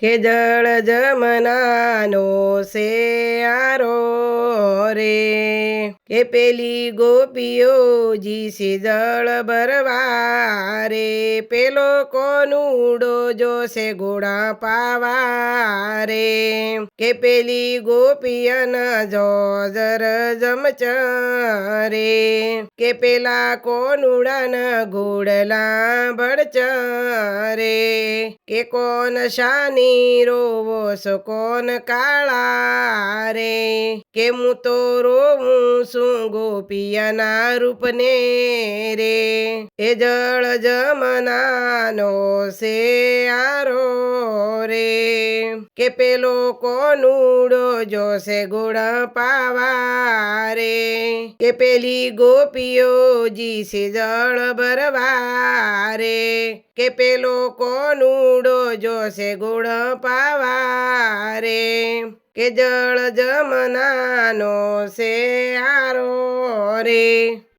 કે જળ જમનાનો સે આરો રે કે પેલી ગોપીઓ જીસે જળ ભરવા રે પેલો કોનુડો જોશે ગોળા પાવા રે કે પેલી ગોપિયન જોજર જમચરે કે પેલા કોનુડાના ગોળલા ભડચરે કે કોન શાની રોવો સો કોન કાળા રે કે હું તો રોવું છું ગોપિયાના રૂપને રે એ જળ જમનાનો સે આરો રે કે પેલો કોનુડો જોશે ગુણ પાવા રે કે પેલી ગોપીઓ જીસે જળ ભરવા રે કે પેલો કોનુડો જોશે ગુણ પાવા રે કે જળ જમનાનો સે આરો રે।